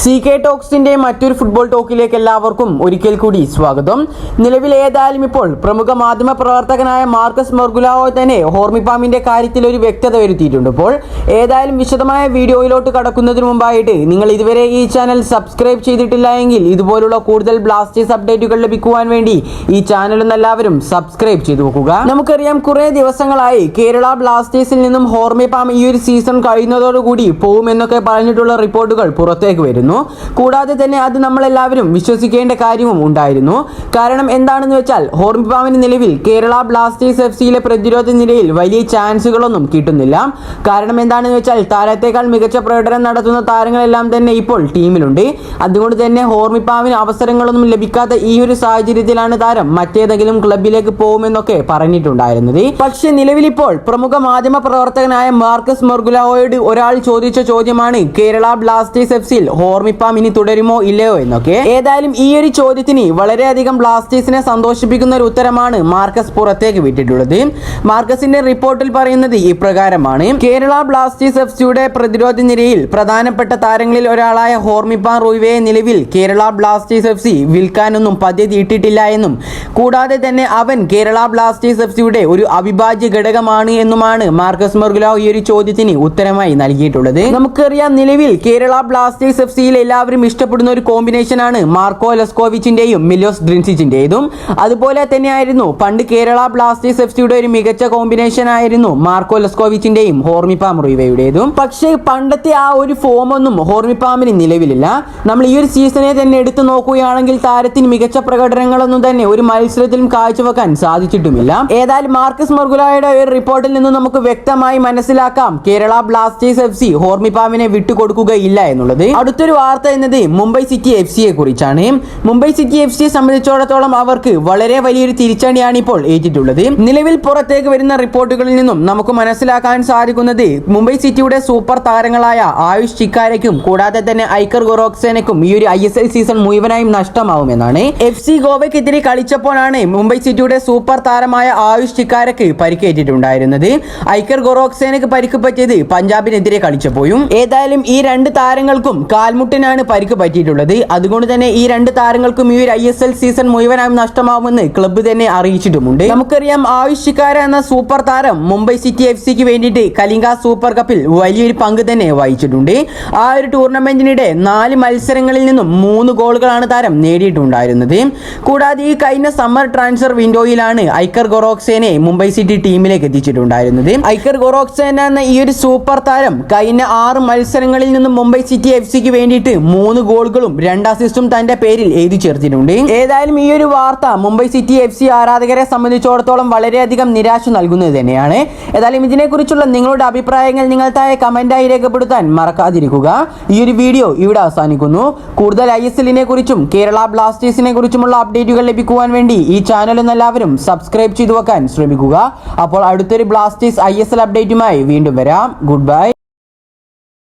CK ടോക്സിന്റെ മറ്റൊരു football ടോക്കിലേക്ക് എല്ലാവർക്കും ഒരിക്കൽ കൂടി സ്വാഗതം. നിലവിൽ ഏതായാലും ഇപ്പോൾ പ്രമുഖ മാധ്യമ പ്രവർത്തകനായ മാർക്കസ് മൊർഗുലാവോ തന്നെ ഹോർമിപ്പാമിന്റെ കാര്യത്തിൽ ഒരു വ്യക്തത വരുത്തിയിട്ടുണ്ട്. ഇപ്പോൾ ഏതായാലും വിശദമായ വീഡിയോയിലോട്ട് കടക്കുന്നതിന് മുമ്പായിട്ട് നിങ്ങൾ ഇതുവരെ ഈ ചാനൽ സബ്സ്ക്രൈബ് ചെയ്തിട്ടില്ല എങ്കിൽ ഇതുപോലുള്ള കൂടുതൽ ബ്ലാസ്റ്റേഴ്സ് അപ്ഡേറ്റുകൾ ലഭിക്കുവാൻ വേണ്ടി ഈ ചാനൽ എല്ലാവരും സബ്സ്ക്രൈബ് ചെയ്തു വെക്കുക. നമുക്കറിയാം, കുറെ ദിവസങ്ങളായി കേരള ബ്ലാസ്റ്റേഴ്സിൽ നിന്നും ഹോർമിപ്പാം ഈ ഒരു സീസൺ കഴിയുന്നതോടുകൂടി പോകുമെന്നൊക്കെ പറഞ്ഞിട്ടുള്ള റിപ്പോർട്ടുകൾ പുറത്തേക്ക് വരുന്നു. കൂടാതെ തന്നെ അത് നമ്മളെല്ലാവരും വിശ്വസിക്കേണ്ട കാര്യവും ഉണ്ടായിരുന്നു. കാരണം എന്താണെന്ന് വെച്ചാൽ ഹോർമിപ്പാമിന് നിലവിൽ കേരള ബ്ലാസ്റ്റേഴ്സ് FCയിലെ പ്രതിരോധ നിരയിൽ വലിയ ചാൻസുകളൊന്നും കിട്ടുന്നില്ല. കാരണം എന്താണെന്ന് വെച്ചാൽ താരത്തേക്കാൾ മികച്ച പ്രകടനം നടത്തുന്ന താരങ്ങളെല്ലാം തന്നെ ഇപ്പോൾ ടീമിലുണ്ട്. അതുകൊണ്ട് തന്നെ ഹോർമിപ്പാമിന് അവസരങ്ങളൊന്നും ലഭിക്കാത്ത ഈ ഒരു സാഹചര്യത്തിലാണ് താരം മറ്റേതെങ്കിലും ക്ലബിലേക്ക് പോകുമെന്നൊക്കെ പറഞ്ഞിട്ടുണ്ടായിരുന്നത്. പക്ഷേ നിലവിൽ ഇപ്പോൾ പ്രമുഖ മാധ്യമ പ്രവർത്തകനായ മാർക്കസ് മൊർഗുലാവോയോട് ഒരാൾ ചോദിച്ച ചോദ്യമാണ് കേരള ബ്ലാസ്റ്റേഴ്സ് FCയിൽ ഹോർമിപ്പാം ഇനി തുടരുമോ ഇല്ലയോ എന്നൊക്കെ. ഏതായാലും ഈ ഒരു ചോദ്യത്തിന് വളരെയധികം ബ്ലാസ്റ്റേഴ്സിനെ സന്തോഷിപ്പിക്കുന്ന ഒരു ഉത്തരമാണ് മാർക്കസ് പുറത്തേക്ക് വിട്ടിട്ടുള്ളത്. മാർക്കസിന്റെ റിപ്പോർട്ടിൽ പറയുന്നത് ഇപ്രകാരമാണ്: കേരള ബ്ലാസ്റ്റേഴ്സ് FCയുടെ പ്രതിരോധ നിരയിൽ പ്രധാനപ്പെട്ട താരങ്ങളിൽ ഒരാളായ ഹോർമിപ്പാം റൂയിവയെ നിലവിൽ കേരള ബ്ലാസ്റ്റേഴ്സ് FC വിൽക്കാനൊന്നും പദ്ധതി ഇട്ടിട്ടില്ല എന്നും കൂടാതെ തന്നെ അവൻ കേരള ബ്ലാസ്റ്റേഴ്സ് FCയുടെ ഒരു അവിഭാജ്യ ഘടകമാണ് എന്നുമാണ് മാർക്കസ് മൊർഗുലാവോ ഈ ഒരു ചോദ്യത്തിന് ഉത്തരമായി നൽകിയിട്ടുള്ളത്. നമുക്കറിയാം, നിലവിൽ കേരള ബ്ലാസ്റ്റേഴ്സ് FCയിൽ എല്ലാവരും ഇഷ്ടപ്പെടുന്ന ഒരു കോമ്പിനേഷനാണ് മാർക്കോ ലെസ്കോവിച്ചിന്റെയും മിലോസ് ഡ്രിൻസിച്ചിന്റെയും. അതുപോലെ തന്നെയായിരുന്നു പണ്ട് കേരള ബ്ലാസ്റ്റേഴ്സ് FCയുടെ ഒരു മികച്ച കോമ്പിനേഷൻ ആയിരുന്നു മാർക്കോ ലെസ്കോവിച്ചിന്റെയും ഹോർമിപ്പാം റൂയിവയുടേതും. പക്ഷേ പണ്ടത്തെ ആ ഒരു ഫോം ഒന്നും ഹോർമിപ്പാമിന് നിലവിലില്ല. നമ്മൾ ഈ ഒരു സീസണെ തന്നെ എടുത്തു നോക്കുകയാണെങ്കിൽ താരത്തിന് മികച്ച പ്രകടനങ്ങളൊന്നും തന്നെ ഒരു മത്സരത്തിലും കാഴ്ചവെക്കാൻ സാധിച്ചിട്ടുമില്ല. ഏതായാലും മാർക്കസ് മൊർഗുലാവോയുടെ ഒരു റിപ്പോർട്ടിൽ നിന്ന് നമുക്ക് വ്യക്തമായി മനസ്സിലാക്കാം കേരള ബ്ലാസ്റ്റേഴ്സ് FC ഹോർമിപ്പാമിനെ വിട്ടുകൊടുക്കുകയില്ല എന്നുള്ളത്. അടുത്തൊരു വാർത്ത എന്നത് മുംബൈ സിറ്റി FCയെ കുറിച്ചാണ്. മുംബൈ സിറ്റി FCയെ സംബന്ധിച്ചിടത്തോളം അവർക്ക് വളരെ വലിയൊരു തിരിച്ചടിയാണ് ഇപ്പോൾ ഏറ്റിട്ടുള്ളത്. നിലവിൽ പുറത്തേക്ക് വരുന്ന റിപ്പോർട്ടുകളിൽ നിന്നും നമുക്ക് മനസ്സിലാക്കാൻ സാധിക്കുന്നത് മുംബൈ സിറ്റിയുടെ സൂപ്പർ താരങ്ങളായ ആയുഷ് ചിക്കാരയ്ക്കും കൂടാതെ തന്നെ ഐക്കർ ഗൊറോക്സേനയ്ക്കും ഈ ഒരു ISL സീസൺ മുഴുവനായും നഷ്ടമാവുമെന്നാണ്. FC ഗോവയ്ക്കെതിരെ കളിച്ചപ്പോഴാണ് മുംബൈ സിറ്റിയുടെ സൂപ്പർ താരമായ ആയുഷ് ചിക്കാരയ്ക്ക് പരിക്കേറ്റിട്ടുണ്ടായിരുന്നത്. ഐക്കർ ഗൊറോക്സേനയ്ക്ക് പരിക്ക് പറ്റിയത് പഞ്ചാബിനെതിരെ കളിച്ചപ്പോഴും. ഏതായാലും ഈ രണ്ട് താരങ്ങൾക്കും കാൽമുട്ടിനാണ് പരിക്ക് പറ്റിയിട്ടുള്ളത്. അതുകൊണ്ട് തന്നെ ഈ രണ്ട് താരങ്ങൾക്കും ഈ ഒരു ISL സീസൺ മുഴുവനായും നഷ്ടമാവുമെന്ന് ക്ലബ്ബ് തന്നെ അറിയിച്ചിട്ടുമുണ്ട്. നമുക്കറിയാം, ആയുഷ് ചിക്കാര എന്ന സൂപ്പർ താരം മുംബൈ സിറ്റി FCക്ക് വേണ്ടിയിട്ട് കലിംഗ സൂപ്പർ കപ്പിൽ വലിയൊരു പങ്ക് തന്നെ വഹിച്ചിട്ടുണ്ട്. ആ ഒരു ടൂർണമെന്റിനിടെ 4 മത്സരങ്ങളിൽ നിന്നും 3 ഗോളുകളാണ് താരം നേടിയിട്ടുണ്ടായിരുന്നത്. കൂടാതെ ഈ കഴിഞ്ഞ സമ്മർ ട്രാൻസ്ഫർ വിൻഡോയിലാണ് ഐക്കർ ഗൊറോക്സേനെ മുംബൈ സിറ്റി ടീമിലേക്ക് എത്തിച്ചിട്ടുണ്ടായിരുന്നത്. ഐക്കർ ഗൊറോക്സേന എന്ന ഈ ഒരു സൂപ്പർ താരം കഴിഞ്ഞ 6 മത്സരങ്ങളിൽ നിന്നും മുംബൈ സിറ്റി FCക്ക് വേണ്ടിയിട്ട് 3 ഗോളുകളും 2 അസിസ്റ്റും തന്റെ പേരിൽ എഴുതി ചേർത്തിട്ടുണ്ട്. ഏതായാലും ഈ ഒരു വാർത്ത മുംബൈ സിറ്റി FC ആരാധകരെ സംബന്ധിച്ചിടത്തോളം വളരെയധികം നിരാശ നൽകുന്നത് തന്നെയാണ്. ഏതായാലും ഇതിനെക്കുറിച്ചുള്ള നിങ്ങളുടെ അഭിപ്രായങ്ങൾ നിങ്ങൾ താഴെ കമന്റായി രേഖപ്പെടുത്താൻ മറക്കാതിരിക്കുക. ഈ ഒരു വീഡിയോ ഇവിടെ അവസാനിക്കുന്നു. കൂടുതൽ ISLനെ കുറിച്ചും കേരള ബ്ലാസ്റ്റേഴ്സിനെ കുറിച്ചുമുള്ള അപ്ഡേറ്റുകൾ ലഭിക്കുവാൻ വേണ്ടി ഈ ചാനൽ എല്ലാവരും സബ്സ്ക്രൈബ് ചെയ്തു വെക്കാൻ ശ്രമിക്കുക. അപ്പോൾ അടുത്തൊരു ബ്ലാസ്റ്റേഴ്സ് ISL അപ്ഡേറ്റുമായി വീണ്ടും വരാം. Good bye.